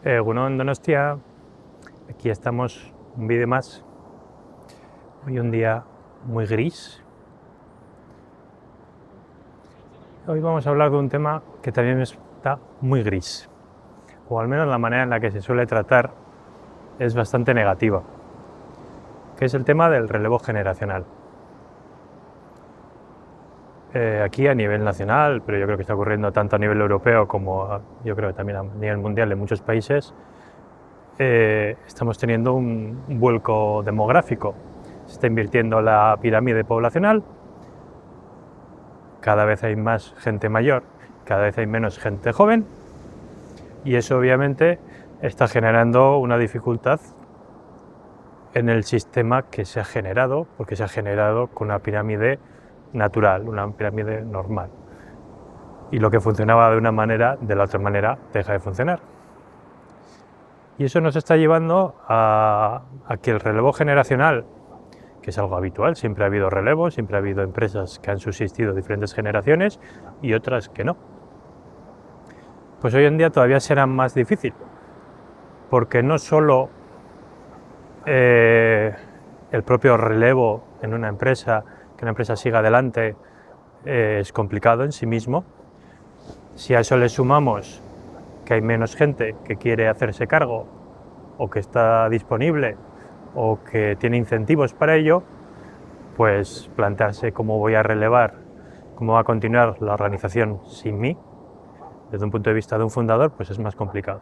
Egunon Donostia, aquí estamos, un vídeo más. Hoy un día muy gris. Hoy vamos a hablar de un tema que también está muy gris, o al menos la manera en la que se suele tratar es bastante negativa, que es el tema del relevo generacional. Aquí a nivel nacional, pero yo creo que está ocurriendo tanto a nivel europeo como yo creo que también a nivel mundial en muchos países, estamos teniendo un vuelco demográfico. Se está invirtiendo la pirámide poblacional, cada vez hay más gente mayor, cada vez hay menos gente joven, y eso obviamente está generando una dificultad en el sistema que se ha generado, porque se ha generado con una pirámide natural, una pirámide normal. Y lo que funcionaba de una manera, de la otra manera, deja de funcionar. Y eso nos está llevando a que el relevo generacional, que es algo habitual, siempre ha habido relevo, siempre ha habido empresas que han subsistido diferentes generaciones y otras que no. Pues hoy en día todavía será más difícil, porque no solo el propio relevo en una empresa, que una empresa siga adelante, es complicado en sí mismo. Si a eso le sumamos que hay menos gente que quiere hacerse cargo, o que está disponible, o que tiene incentivos para ello, pues plantearse cómo voy a relevar, cómo va a continuar la organización sin mí, desde un punto de vista de un fundador, pues es más complicado.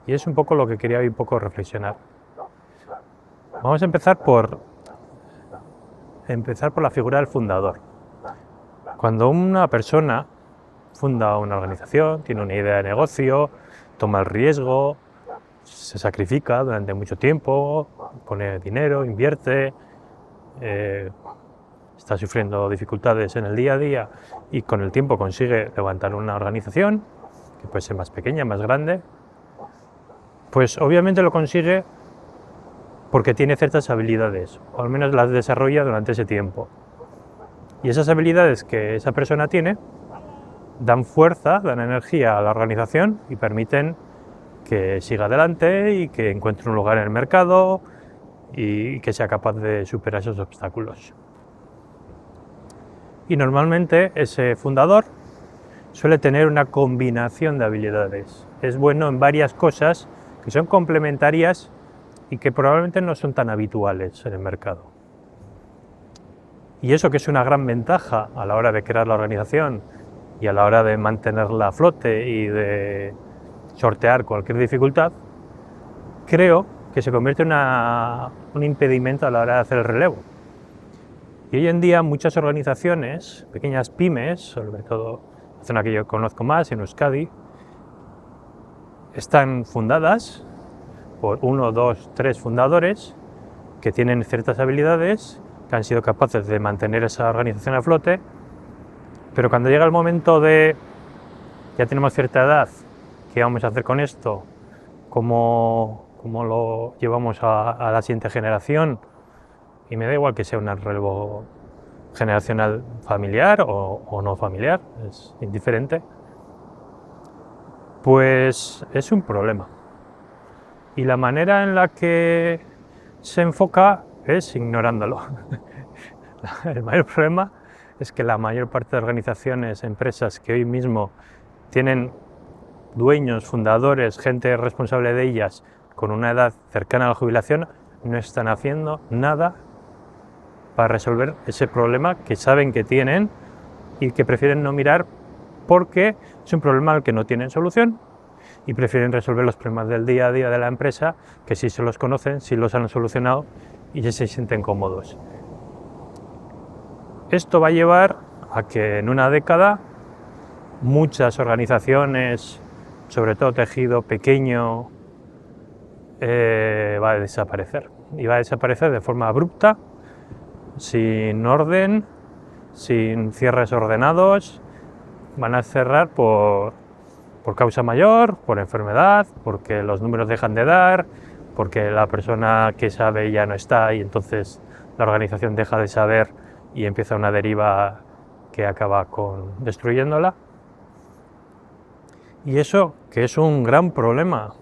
Y es un poco lo que quería hoy un poco reflexionar. Vamos a empezar por la figura del fundador. Cuando una persona funda una organización, tiene una idea de negocio, toma el riesgo, se sacrifica durante mucho tiempo, pone dinero, invierte, está sufriendo dificultades en el día a día y con el tiempo consigue levantar una organización, que puede ser más pequeña, más grande, pues obviamente lo consigue porque tiene ciertas habilidades, o al menos las desarrolla durante ese tiempo. Y esas habilidades que esa persona tiene dan fuerza, dan energía a la organización y permiten que siga adelante y que encuentre un lugar en el mercado y que sea capaz de superar esos obstáculos. Y normalmente ese fundador suele tener una combinación de habilidades. Es bueno en varias cosas que son complementarias y que probablemente no son tan habituales en el mercado. Y eso, que es una gran ventaja a la hora de crear la organización y a la hora de mantenerla a flote y de sortear cualquier dificultad, creo que se convierte en un impedimento a la hora de hacer el relevo. Y hoy en día muchas organizaciones, pequeñas pymes, sobre todo la zona que yo conozco más, en Euskadi, están fundadas por 1, 2, 3 fundadores que tienen ciertas habilidades, que han sido capaces de mantener esa organización a flote, pero cuando llega el momento de ya tenemos cierta edad, ¿qué vamos a hacer con esto? ¿Cómo lo llevamos a la siguiente generación? Y me da igual que sea un relevo generacional familiar o no familiar, es indiferente, pues es un problema. Y la manera en la que se enfoca es ignorándolo. El mayor problema es que la mayor parte de organizaciones, empresas que hoy mismo tienen dueños, fundadores, gente responsable de ellas con una edad cercana a la jubilación, no están haciendo nada para resolver ese problema que saben que tienen y que prefieren no mirar porque es un problema al que no tienen solución y prefieren resolver los problemas del día a día de la empresa, que sí se los conocen, sí los han solucionado y ya se sienten cómodos. Esto va a llevar a que en una década muchas organizaciones, sobre todo tejido pequeño, va a desaparecer. Y va a desaparecer de forma abrupta, sin orden, sin cierres ordenados. Van a cerrar por causa mayor, por enfermedad, porque los números dejan de dar, porque la persona que sabe ya no está y entonces la organización deja de saber y empieza una deriva que acaba destruyéndola. Y eso que es un gran problema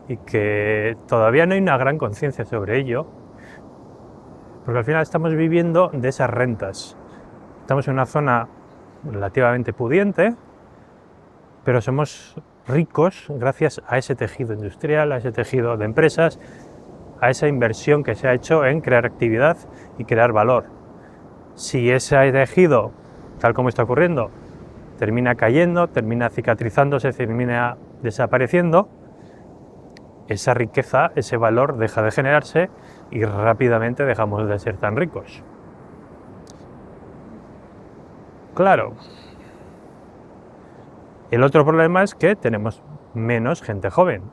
y que todavía no hay una gran conciencia sobre ello, porque al final estamos viviendo de esas rentas. Estamos en una zona relativamente pudiente, pero somos ricos gracias a ese tejido industrial, a ese tejido de empresas, a esa inversión que se ha hecho en crear actividad y crear valor. Si ese tejido, tal como está ocurriendo, termina cayendo, termina cicatrizándose, termina desapareciendo, esa riqueza, ese valor deja de generarse y rápidamente dejamos de ser tan ricos. Claro, el otro problema es que tenemos menos gente joven.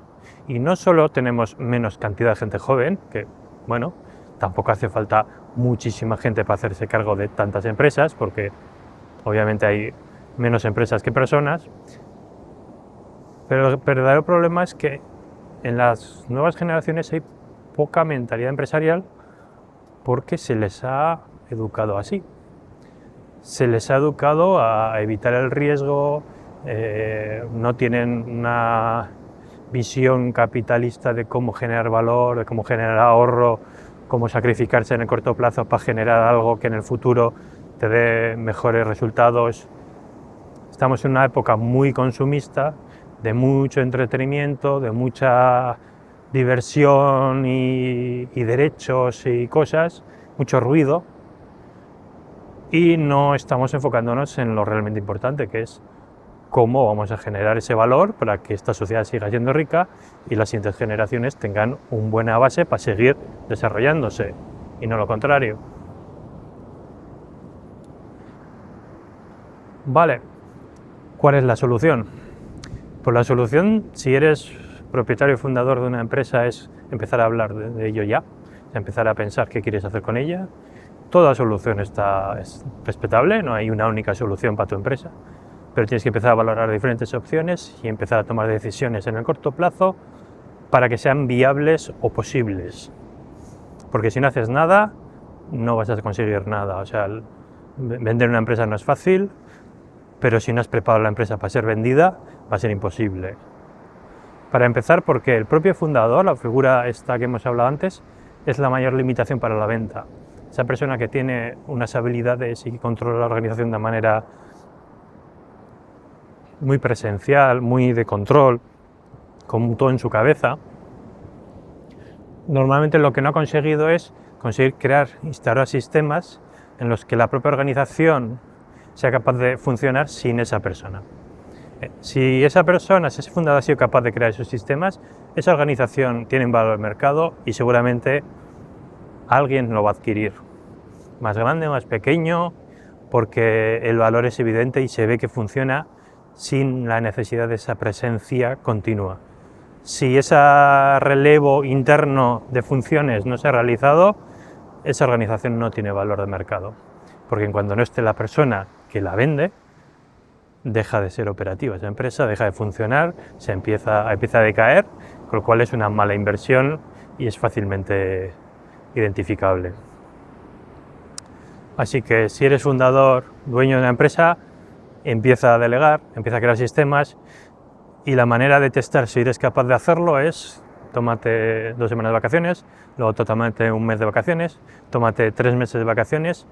Y no solo tenemos menos cantidad de gente joven, que, bueno, tampoco hace falta muchísima gente para hacerse cargo de tantas empresas, porque obviamente hay menos empresas que personas, pero el verdadero problema es que en las nuevas generaciones hay poca mentalidad empresarial porque se les ha educado así. Se les ha educado a evitar el riesgo, no tienen una visión capitalista de cómo generar valor, de cómo generar ahorro, cómo sacrificarse en el corto plazo para generar algo que en el futuro te dé mejores resultados. Estamos en una época muy consumista, de mucho entretenimiento, de mucha diversión y derechos y cosas, mucho ruido, y no estamos enfocándonos en lo realmente importante, que es cómo vamos a generar ese valor para que esta sociedad siga siendo rica y las siguientes generaciones tengan una buena base para seguir desarrollándose, y no lo contrario. Vale, ¿cuál es la solución? Pues la solución, si eres propietario y fundador de una empresa, es empezar a hablar de ello ya, empezar a pensar qué quieres hacer con ella. Toda solución es respetable, no hay una única solución para tu empresa, pero tienes que empezar a valorar diferentes opciones y empezar a tomar decisiones en el corto plazo para que sean viables o posibles. Porque si no haces nada, no vas a conseguir nada. O sea, vender una empresa no es fácil, pero si no has preparado la empresa para ser vendida, va a ser imposible. Para empezar, porque el propio fundador, la figura esta que hemos hablado antes, es la mayor limitación para la venta. Esa persona que tiene unas habilidades y controla la organización de manera muy presencial, muy de control, con todo en su cabeza, normalmente lo que no ha conseguido es conseguir instaurar sistemas en los que la propia organización sea capaz de funcionar sin esa persona. Si esa persona, si ese fundador ha sido capaz de crear esos sistemas, esa organización tiene un valor de mercado y seguramente alguien lo va a adquirir, más grande, más pequeño, porque el valor es evidente y se ve que funciona sin la necesidad de esa presencia continua. Si ese relevo interno de funciones no se ha realizado, esa organización no tiene valor de mercado, porque cuando no esté la persona que la vende, deja de ser operativa esa empresa, deja de funcionar, empieza a decaer, con lo cual es una mala inversión y es fácilmente identificable. Así que si eres fundador, dueño de una empresa, empieza a delegar, empieza a crear sistemas, y la manera de testar si eres capaz de hacerlo es: tómate 2 semanas de vacaciones, luego tómate 1 mes de vacaciones, tómate 3 meses de vacaciones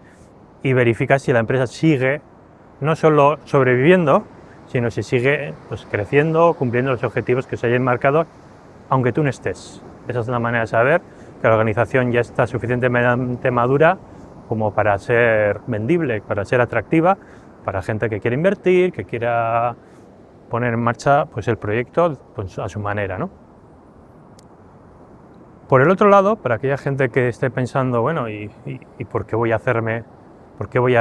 y verifica si la empresa sigue no solo sobreviviendo, sino si sigue creciendo, cumpliendo los objetivos que se hayan marcado, aunque tú no estés. Esa es la manera de saber que la organización ya está suficientemente madura como para ser vendible, para ser atractiva, para gente que quiere invertir, que quiera poner en marcha el proyecto a su manera, ¿no? Por el otro lado, para aquella gente que esté pensando, bueno, ¿y por qué voy a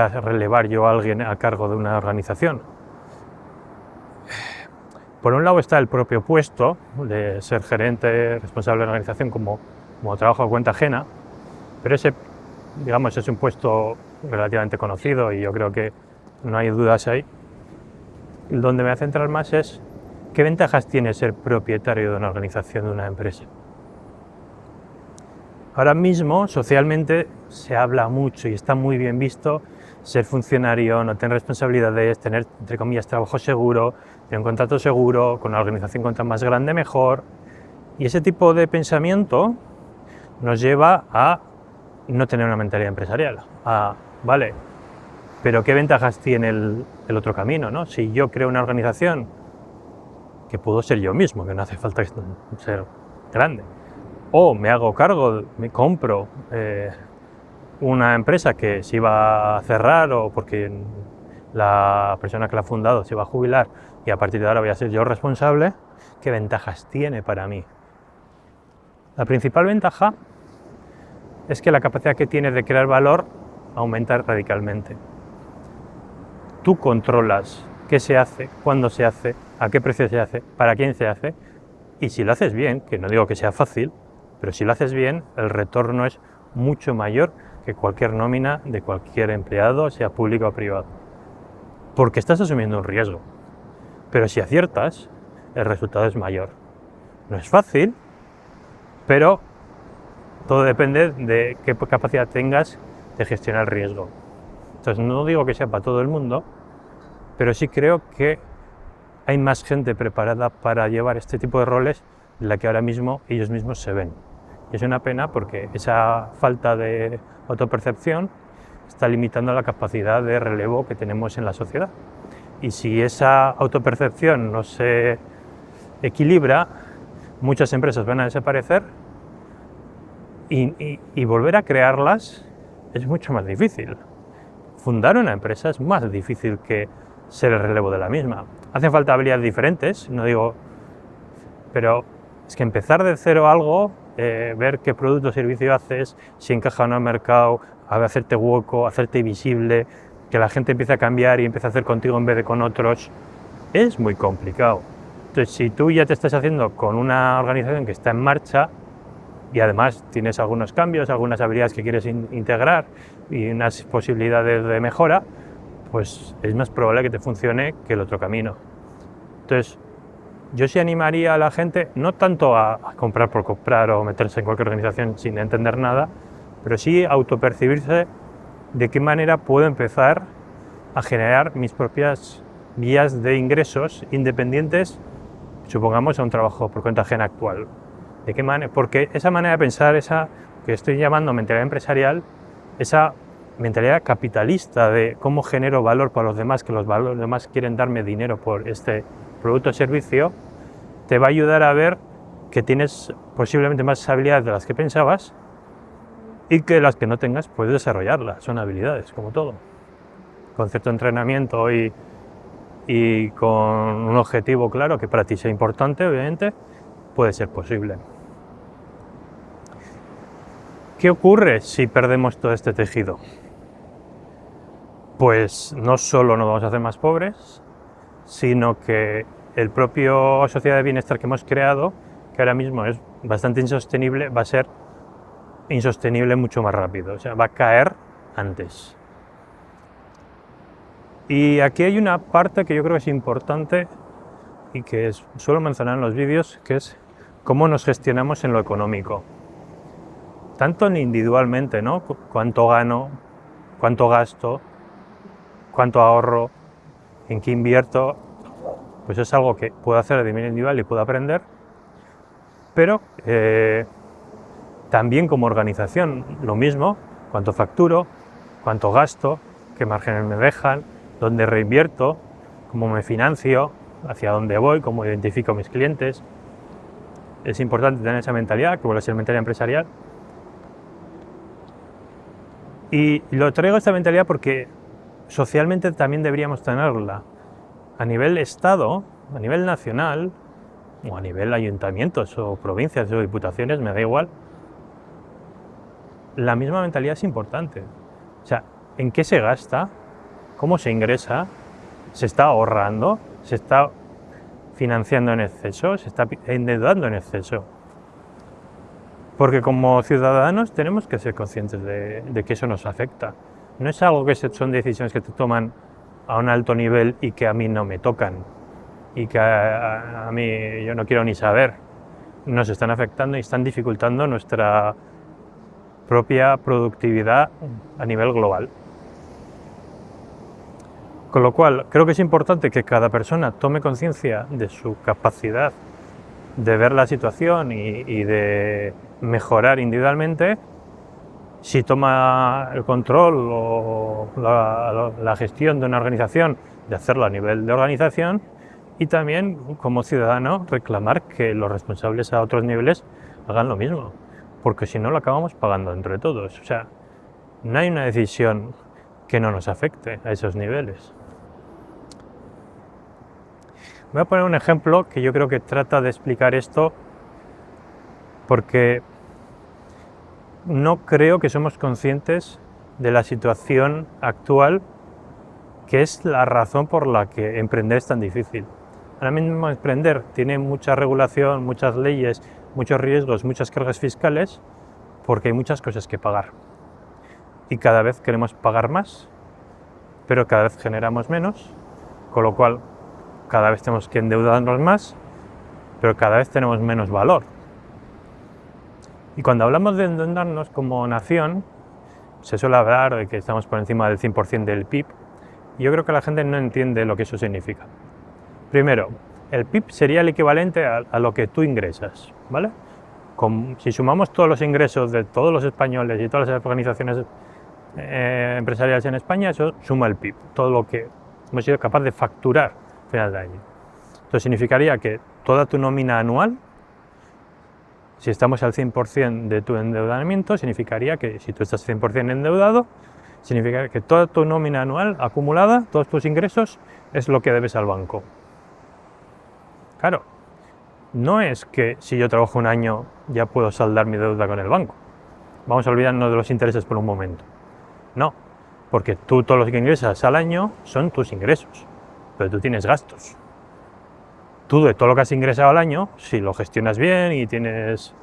relevar yo a alguien a cargo de una organización? Por un lado está el propio puesto de ser gerente, responsable de la organización como trabajo a cuenta ajena, pero ese, digamos, es un puesto relativamente conocido y yo creo que no hay dudas ahí. Donde me voy a centrar más es qué ventajas tiene ser propietario de una organización, de una empresa. Ahora mismo, socialmente, se habla mucho y está muy bien visto ser funcionario, no tener responsabilidades, tener, entre comillas, trabajo seguro, Quiero un contrato seguro, con una organización cuanto más grande mejor. Y ese tipo de pensamiento nos lleva a no tener una mentalidad empresarial. Vale, pero ¿qué ventajas tiene el otro camino, ¿no? Si yo creo una organización, que puedo ser yo mismo, que no hace falta ser grande, o me hago cargo, me compro una empresa que se iba a cerrar o porque la persona que la ha fundado se va a jubilar y a partir de ahora voy a ser yo responsable, ¿qué ventajas tiene para mí? La principal ventaja es que la capacidad que tienes de crear valor aumenta radicalmente. Tú controlas qué se hace, cuándo se hace, a qué precio se hace, para quién se hace, y si lo haces bien, que no digo que sea fácil, pero si lo haces bien, el retorno es mucho mayor que cualquier nómina de cualquier empleado, sea público o privado. Porque estás asumiendo un riesgo. Pero si aciertas, el resultado es mayor. No es fácil, pero todo depende de qué capacidad tengas de gestionar el riesgo. Entonces no digo que sea para todo el mundo, pero sí creo que hay más gente preparada para llevar este tipo de roles de la que ahora mismo ellos mismos se ven. Y es una pena porque esa falta de autopercepción está limitando la capacidad de relevo que tenemos en la sociedad. Y si esa autopercepción no se equilibra, muchas empresas van a desaparecer y volver a crearlas es mucho más difícil. Fundar una empresa es más difícil que ser el relevo de la misma. Hacen falta habilidades diferentes, no digo, pero es que empezar de cero algo, ver qué producto o servicio haces, si encaja o no al mercado, hacerte hueco, hacerte visible, que la gente empiece a cambiar y empiece a hacer contigo en vez de con otros, es muy complicado. Entonces, si tú ya te estás haciendo con una organización que está en marcha y además tienes algunos cambios, algunas habilidades que quieres integrar y unas posibilidades de mejora, pues es más probable que te funcione que el otro camino. Entonces, yo sí animaría a la gente, no tanto a comprar por comprar o meterse en cualquier organización sin entender nada, pero sí autopercibirse de qué manera puedo empezar a generar mis propias vías de ingresos independientes, supongamos, a un trabajo por cuenta ajena actual. ¿De qué manera? Porque esa manera de pensar, esa que estoy llamando mentalidad empresarial, esa mentalidad capitalista de cómo genero valor para los demás, que los demás quieren darme dinero por este producto o servicio, te va a ayudar a ver que tienes posiblemente más habilidades de las que pensabas y que las que no tengas puedes desarrollarlas, son habilidades, como todo. Con cierto entrenamiento y con un objetivo claro que para ti sea importante, obviamente, puede ser posible. ¿Qué ocurre si perdemos todo este tejido? Pues no solo nos vamos a hacer más pobres, sino que el propio sociedad de bienestar que hemos creado, que ahora mismo es bastante insostenible, va a ser insostenible mucho más rápido, o sea, va a caer antes. Y aquí hay una parte que yo creo que es importante y que suelo mencionar en los vídeos, que es cómo nos gestionamos en lo económico. Tanto individualmente, ¿no? Cuánto gano, cuánto gasto, cuánto ahorro, en qué invierto, pues es algo que puedo hacer de manera individual y puedo aprender, pero también como organización lo mismo, cuánto facturo, cuánto gasto, qué márgenes me dejan, dónde reinvierto, cómo me financio, hacia dónde voy, cómo identifico a mis clientes. Es importante tener esa mentalidad, que vuelve a ser mentalidad empresarial. Y lo traigo esta mentalidad porque socialmente también deberíamos tenerla. A nivel Estado, a nivel nacional, o a nivel ayuntamientos o provincias o diputaciones, me da igual, la misma mentalidad es importante. O sea, ¿en qué se gasta? ¿Cómo se ingresa? ¿Se está ahorrando? ¿Se está financiando en exceso? ¿Se está endeudando en exceso? Porque como ciudadanos tenemos que ser conscientes de que eso nos afecta. No es algo que son decisiones que te toman a un alto nivel y que a mí no me tocan y que a mí yo no quiero ni saber. Nos están afectando y están dificultando nuestra propia productividad a nivel global. Con lo cual, creo que es importante que cada persona tome conciencia de su capacidad de ver la situación y de mejorar individualmente. Si toma el control o la gestión de una organización, de hacerlo a nivel de organización, y también como ciudadano reclamar que los responsables a otros niveles hagan lo mismo, porque si no lo acabamos pagando entre todos. O sea, no hay una decisión que no nos afecte a esos niveles. Voy a poner un ejemplo que yo creo que trata de explicar esto, porque no creo que somos conscientes de la situación actual, que es la razón por la que emprender es tan difícil. Ahora mismo emprender tiene mucha regulación, muchas leyes, muchos riesgos, muchas cargas fiscales, porque hay muchas cosas que pagar. Y cada vez queremos pagar más, pero cada vez generamos menos, con lo cual cada vez tenemos que endeudarnos más, pero cada vez tenemos menos valor. Y cuando hablamos de endeudarnos como nación, se suele hablar de que estamos por encima del 100% del PIB, y yo creo que la gente no entiende lo que eso significa. Primero, el PIB sería el equivalente a lo que tú ingresas, ¿vale? Si sumamos todos los ingresos de todos los españoles y todas las organizaciones empresariales en España, eso suma el PIB, todo lo que hemos sido capaces de facturar a final de año. Entonces significaría que toda tu nómina anual, si estamos al 100% de tu endeudamiento, significaría que si tú estás 100% endeudado, significa que toda tu nómina anual acumulada, todos tus ingresos, es lo que debes al banco. Claro, no es que si yo trabajo un año ya puedo saldar mi deuda con el banco. Vamos a olvidarnos de los intereses por un momento. No, porque tú todo lo que ingresas al año son tus ingresos, pero tú tienes gastos. Tú de todo lo que has ingresado al año, si lo gestionas bien y tienes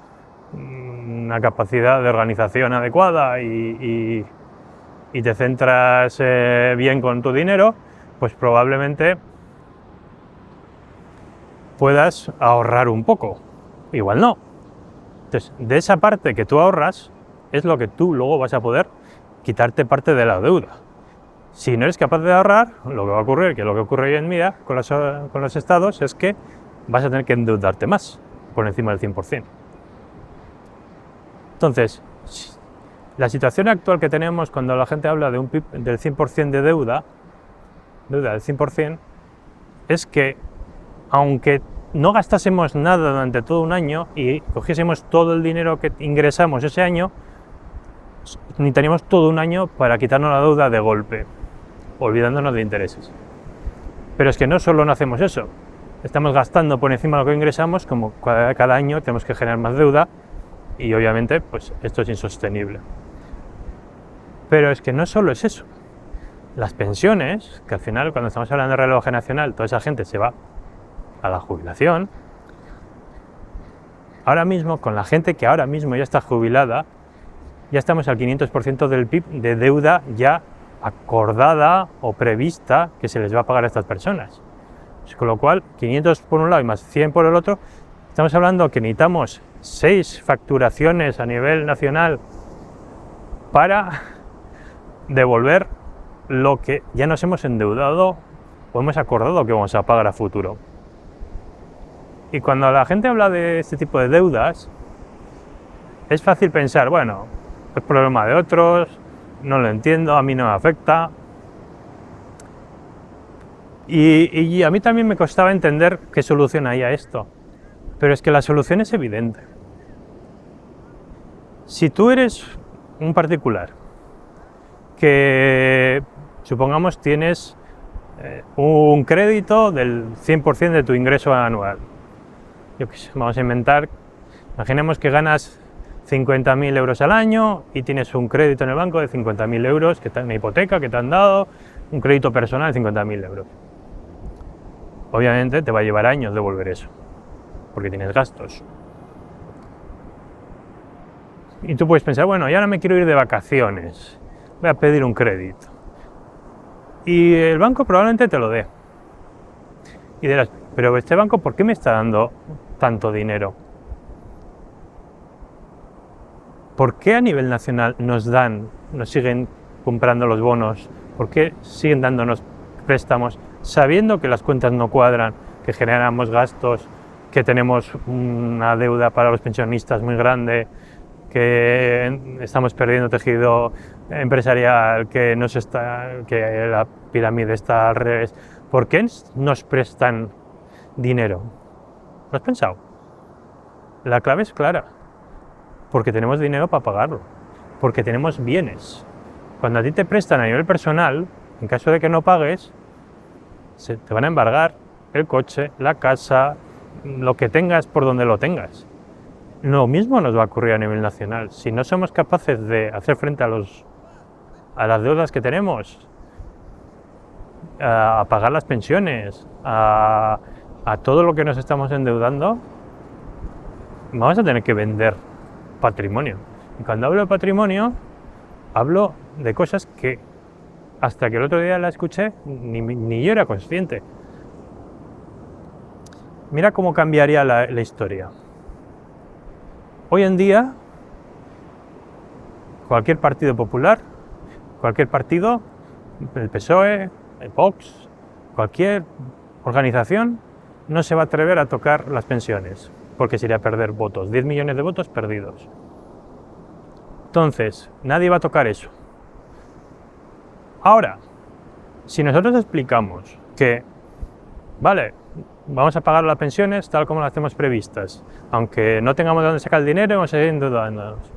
una capacidad de organización adecuada y te centras bien con tu dinero, pues probablemente puedas ahorrar un poco. Igual no. Entonces, de esa parte que tú ahorras, es lo que tú luego vas a poder quitarte parte de la deuda. Si no eres capaz de ahorrar, lo que va a ocurrir, que lo que ocurre hoy en día con los estados, es que vas a tener que endeudarte más, por encima del 100%. Entonces, la situación actual que tenemos cuando la gente habla de un PIB del 100% de deuda del 100%, es que aunque no gastásemos nada durante todo un año y cogiésemos todo el dinero que ingresamos ese año, necesitaríamos todo un año para quitarnos la deuda de golpe, olvidándonos de intereses. Pero es que no solo no hacemos eso, estamos gastando por encima de lo que ingresamos, como cada año tenemos que generar más deuda y obviamente pues esto es insostenible. Pero es que no solo es eso, las pensiones, que al final cuando estamos hablando de relevo generacional, toda esa gente se va a la jubilación. Ahora mismo, con la gente que ahora mismo ya está jubilada, ya estamos al 500% del PIB de deuda ya acordada o prevista que se les va a pagar a estas personas. Con lo cual, 500 por un lado y más 100 por el otro, estamos hablando que necesitamos 6 facturaciones a nivel nacional para devolver lo que ya nos hemos endeudado o hemos acordado que vamos a pagar a futuro. Y cuando la gente habla de este tipo de deudas, es fácil pensar, bueno, es problema de otros, no lo entiendo, a mí no me afecta. Y a mí también me costaba entender qué solución hay a esto, pero es que la solución es evidente. Si tú eres un particular que, supongamos, tienes un crédito del 100% de tu ingreso anual, yo qué sé, vamos a inventar, imaginemos que ganas 50.000 euros al año y tienes un crédito en el banco de 50.000 euros, que una hipoteca que te han dado, un crédito personal de 50.000 euros. Obviamente te va a llevar años devolver eso, porque tienes gastos. Y tú puedes pensar, bueno, y ahora me quiero ir de vacaciones, voy a pedir un crédito. Y el banco probablemente te lo dé. Y dirás, pero este banco, ¿por qué me está dando tanto dinero? ¿Por qué a nivel nacional nos siguen comprando los bonos? ¿Por qué siguen dándonos préstamos, sabiendo que las cuentas no cuadran, que generamos gastos, que tenemos una deuda para los pensionistas muy grande, que estamos perdiendo tejido empresarial, que la pirámide está al revés. ¿Por qué nos prestan dinero? ¿Lo has pensado? La clave es clara, porque tenemos dinero para pagarlo, porque tenemos bienes. Cuando a ti te prestan a nivel personal, en caso de que no pagues, te van a embargar el coche, la casa, lo que tengas por donde lo tengas. Lo mismo nos va a ocurrir a nivel nacional. Si no somos capaces de hacer frente a las deudas que tenemos, a pagar las pensiones, a todo lo que nos estamos endeudando, vamos a tener que vender patrimonio. Y cuando hablo de patrimonio, hablo de cosas que hasta que el otro día la escuché ni yo era consciente. Mira cómo cambiaría la historia. Hoy en día, cualquier partido popular, cualquier partido, el PSOE, el Vox, cualquier organización, no se va a atrever a tocar las pensiones, porque sería perder votos, 10 millones de votos perdidos. Entonces, nadie va a tocar eso. Ahora, si nosotros explicamos que, vale, vamos a pagar las pensiones tal como las tenemos previstas, aunque no tengamos de dónde sacar el dinero, vamos a ir endeudándonos.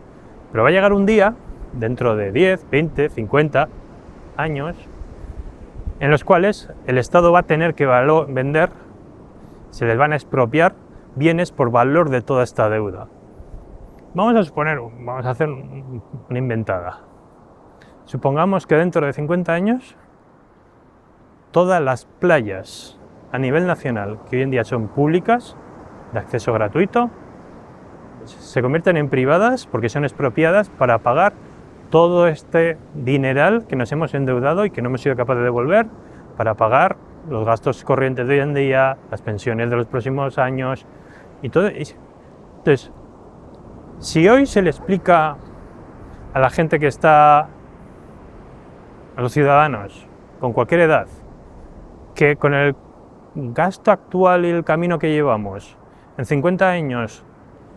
Pero va a llegar un día, dentro de 10, 20, 50 años, en los cuales el Estado va a tener que vender, se les van a expropiar bienes por valor de toda esta deuda. Vamos a suponer, vamos a hacer una inventada. Supongamos que dentro de 50 años, todas las playas a nivel nacional, que hoy en día son públicas, de acceso gratuito, se convierten en privadas porque son expropiadas para pagar todo este dineral que nos hemos endeudado y que no hemos sido capaces de devolver, para pagar los gastos corrientes de hoy en día, las pensiones de los próximos años y todo. Entonces, si hoy se le explica a la gente que está, a los ciudadanos con cualquier edad, que con el gasto actual y el camino que llevamos, en 50 años,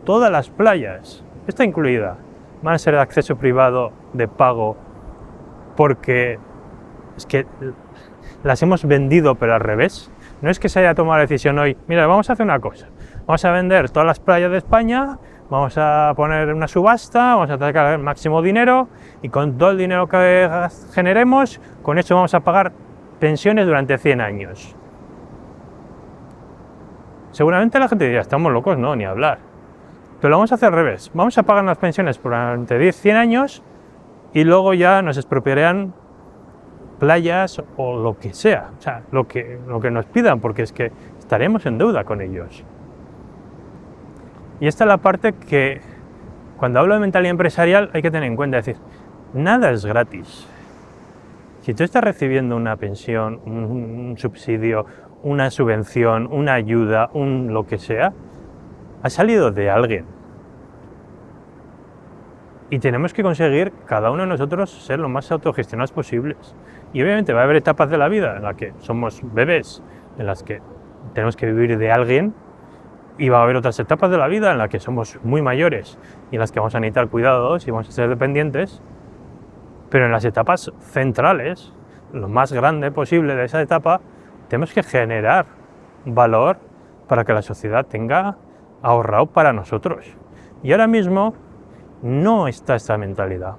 todas las playas, está incluida, van a ser de acceso privado, de pago, porque es que las hemos vendido pero al revés. No es que se haya tomado la decisión hoy, mira, vamos a hacer una cosa, vamos a vender todas las playas de España, vamos a poner una subasta, vamos a sacar el máximo dinero y con todo el dinero que generemos, con eso vamos a pagar pensiones durante 100 años. Seguramente la gente dirá, estamos locos, no, ni hablar. Pero lo vamos a hacer al revés, vamos a pagar las pensiones durante 10, 100 años y luego ya nos expropiarán playas o lo que sea, o sea, lo que nos pidan, porque es que estaremos en deuda con ellos. Y esta es la parte que, cuando hablo de mentalidad empresarial, hay que tener en cuenta, es decir, nada es gratis. Si tú estás recibiendo una pensión, un subsidio, una subvención, una ayuda, lo que sea, ha salido de alguien. Y tenemos que conseguir, cada uno de nosotros, ser lo más autogestionados posibles. Y obviamente va a haber etapas de la vida en las que somos bebés, en las que tenemos que vivir de alguien, y va a haber otras etapas de la vida en las que somos muy mayores y en las que vamos a necesitar cuidados y vamos a ser dependientes. Pero en las etapas centrales, lo más grande posible de esa etapa, tenemos que generar valor para que la sociedad tenga ahorrado para nosotros. Y ahora mismo no está esta mentalidad.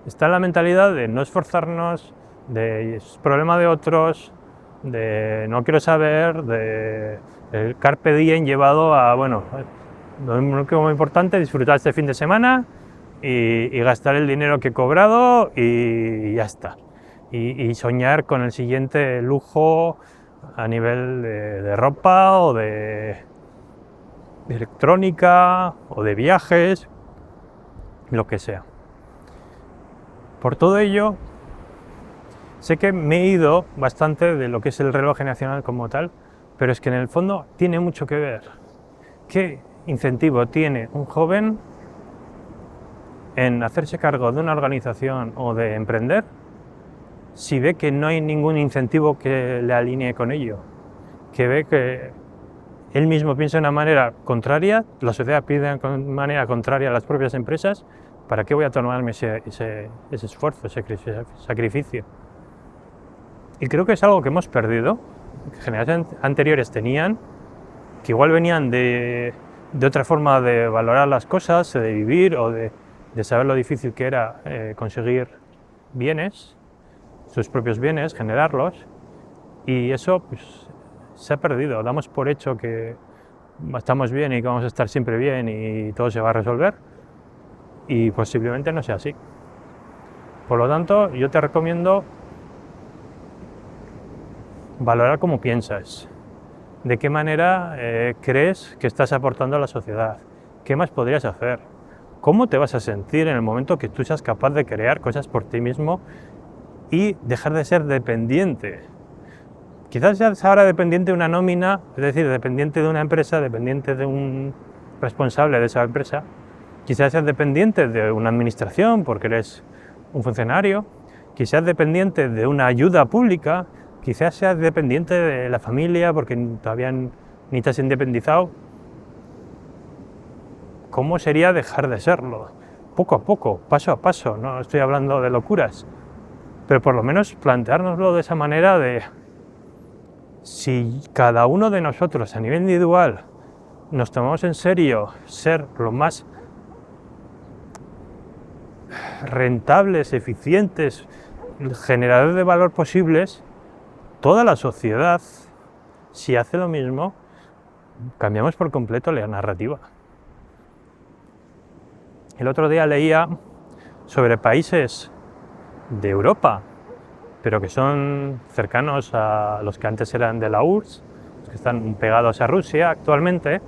Está la mentalidad de no esforzarnos, de es problema de otros, de no quiero saber, de el carpe diem llevado a, bueno, lo único muy importante es disfrutar este fin de semana y gastar el dinero que he cobrado y ya está. Y soñar con el siguiente lujo a nivel de ropa o de electrónica o de viajes, lo que sea. Por todo ello, sé que me he ido bastante de lo que es el reloj generacional como tal, pero es que en el fondo tiene mucho que ver. ¿Qué incentivo tiene un joven en hacerse cargo de una organización o de emprender si ve que no hay ningún incentivo que le alinee con ello, que ve que él mismo piensa de una manera contraria, la sociedad pide de manera contraria a las propias empresas, ¿para qué voy a tomarme ese esfuerzo, ese sacrificio? Y creo que es algo que hemos perdido, que generaciones anteriores tenían, que igual venían de otra forma de valorar las cosas, de vivir o de saber lo difícil que era conseguir bienes, sus propios bienes, generarlos, y eso pues, se ha perdido. Damos por hecho que estamos bien y que vamos a estar siempre bien y todo se va a resolver, y posiblemente no sea así. Por lo tanto, yo te recomiendo valorar cómo piensas, de qué manera crees que estás aportando a la sociedad, qué más podrías hacer, cómo te vas a sentir en el momento que tú seas capaz de crear cosas por ti mismo y dejar de ser dependiente. Quizás seas ahora dependiente de una nómina, es decir, dependiente de una empresa, dependiente de un responsable de esa empresa. Quizás seas dependiente de una administración porque eres un funcionario. Quizás dependiente de una ayuda pública. Quizás seas dependiente de la familia porque todavía ni te has independizado. ¿Cómo sería dejar de serlo? Poco a poco, paso a paso, no estoy hablando de locuras, pero por lo menos planteárnoslo de esa manera de si cada uno de nosotros a nivel individual nos tomamos en serio ser lo más rentables, eficientes, generadores de valor posibles, toda la sociedad, si hace lo mismo, cambiamos por completo la narrativa. El otro día leía sobre países de Europa, pero que son cercanos a los que antes eran de la URSS, los que están pegados a Rusia actualmente,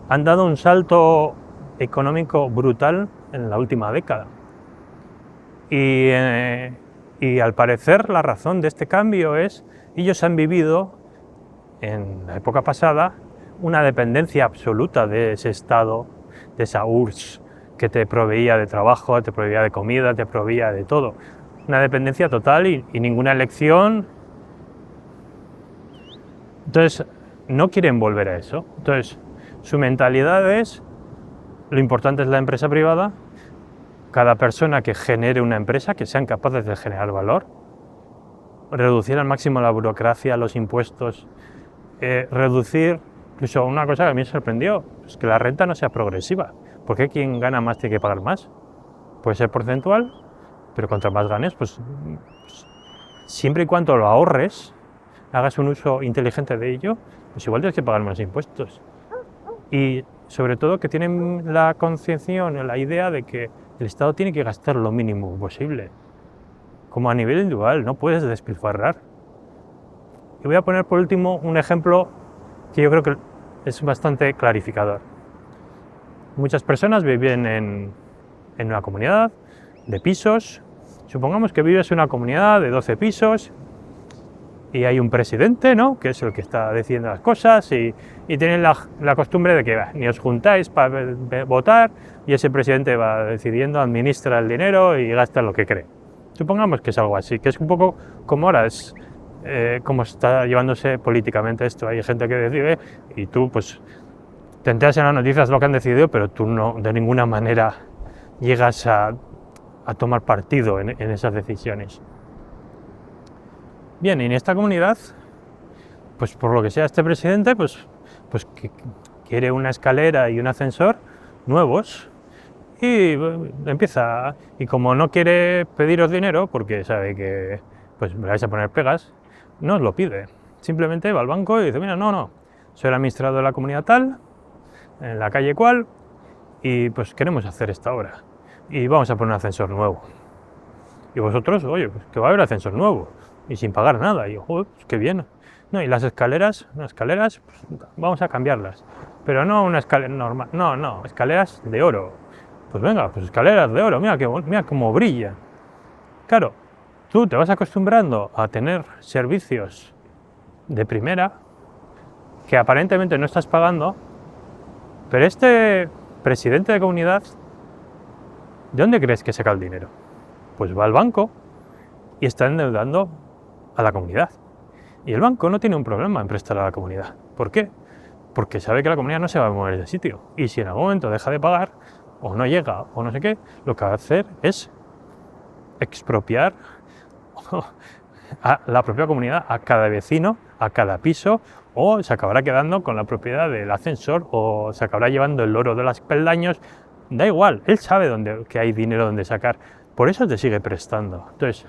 han dado un salto económico brutal en la última década. Y al parecer la razón de este cambio es, ellos han vivido en la época pasada una dependencia absoluta de ese Estado, de esa URSS, que te proveía de trabajo, te proveía de comida, te proveía de todo. Una dependencia total y ninguna elección. Entonces, no quieren volver a eso. Entonces, su mentalidad es, lo importante es la empresa privada, cada persona que genere una empresa, que sean capaces de generar valor, reducir al máximo la burocracia, los impuestos, reducir, incluso una cosa que a mí me sorprendió, es que la renta no sea progresiva. ¿Por qué quien gana más tiene que pagar más? Puede ser porcentual, pero contra más ganes, pues siempre y cuando lo ahorres, hagas un uso inteligente de ello, pues igual tienes que pagar más impuestos. Y sobre todo que tienen la concepción, la idea de que el Estado tiene que gastar lo mínimo posible. Como a nivel individual, no puedes despilfarrar. Y voy a poner por último un ejemplo que yo creo que es bastante clarificador. Muchas personas viven en una comunidad de pisos. Supongamos que vives en una comunidad de 12 pisos y hay un presidente, ¿no?, que es el que está decidiendo las cosas y tienen la costumbre de que ni os juntáis para votar y ese presidente va decidiendo, administra el dinero y gasta lo que cree. Supongamos que es algo así, que es un poco como ahora es como está llevándose políticamente esto. Hay gente que decide y tú pues te enteras en las noticias lo que han decidido, pero tú no de ninguna manera llegas a tomar partido en esas decisiones. Bien, y en esta comunidad, pues por lo que sea este presidente, pues que quiere una escalera y un ascensor nuevos y empieza, y como no quiere pediros dinero, porque sabe que pues me vais a poner pegas, no os lo pide. Simplemente va al banco y dice, mira, no, soy el administrador de la comunidad tal, en la calle cual, y pues queremos hacer esta obra y vamos a poner un ascensor nuevo. Y vosotros, oye, pues que va a haber ascensor nuevo y sin pagar nada. Y yo, joder, pues qué bien. No, y las escaleras, pues, vamos a cambiarlas, pero no una escalera normal, no, escaleras de oro. Pues venga, pues escaleras de oro, mira cómo brilla. Claro, tú te vas acostumbrando a tener servicios de primera que aparentemente no estás pagando, pero este presidente de comunidad, ¿de dónde crees que saca el dinero? Pues va al banco y está endeudando a la comunidad. Y el banco no tiene un problema en prestar a la comunidad. ¿Por qué? Porque sabe que la comunidad no se va a mover de sitio. Y si en algún momento deja de pagar, o no llega, o no sé qué, lo que va a hacer es expropiar a la propia comunidad, a cada vecino, a cada piso, o se acabará quedando con la propiedad del ascensor, o se acabará llevando el oro de los peldaños. Da igual, él sabe que hay dinero donde sacar. Por eso te sigue prestando. Entonces,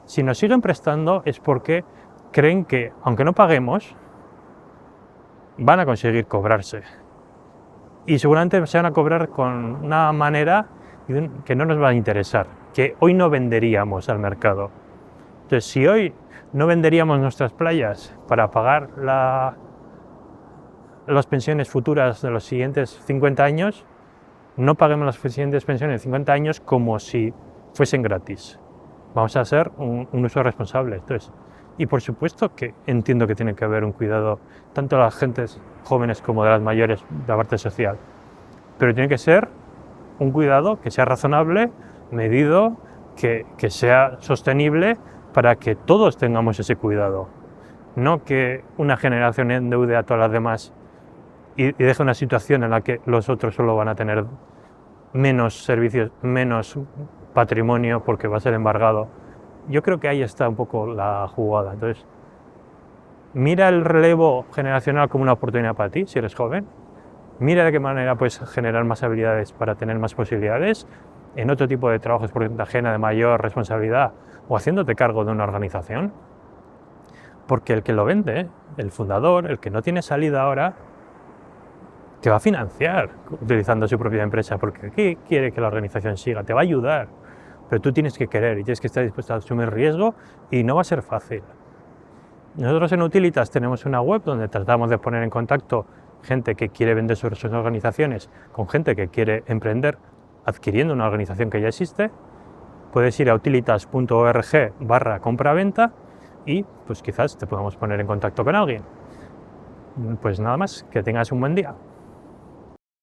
si nos siguen prestando es porque creen que, aunque no paguemos, van a conseguir cobrarse. Y seguramente se van a cobrar con una manera que no nos va a interesar, que hoy no venderíamos al mercado. Entonces, si hoy no venderíamos nuestras playas para pagar las pensiones futuras de los siguientes 50 años, no paguemos las siguientes pensiones de 50 años como si fuesen gratis. Vamos a hacer un uso responsable. Entonces, y por supuesto que entiendo que tiene que haber un cuidado tanto de las gentes jóvenes como de las mayores de la parte social, pero tiene que ser un cuidado que sea razonable, medido, que sea sostenible para que todos tengamos ese cuidado. No que una generación endeude a todas las demás y deje una situación en la que los otros solo van a tener menos servicios, menos patrimonio porque va a ser embargado. Yo creo que ahí está un poco la jugada. Entonces, mira el relevo generacional como una oportunidad para ti, si eres joven. Mira de qué manera puedes generar más habilidades para tener más posibilidades en otro tipo de trabajos por cuenta ajena de mayor responsabilidad o haciéndote cargo de una organización. Porque el que lo vende, el fundador, el que no tiene salida ahora, te va a financiar utilizando su propia empresa, porque ¿qué quiere que la organización siga? Te va a ayudar, pero tú tienes que querer y tienes que estar dispuesto a asumir riesgo y no va a ser fácil. Nosotros en Utilitas tenemos una web donde tratamos de poner en contacto gente que quiere vender sus organizaciones con gente que quiere emprender adquiriendo una organización que ya existe. Puedes ir a utilitas.org/compra-venta y pues quizás te podamos poner en contacto con alguien. Pues nada más, que tengas un buen día.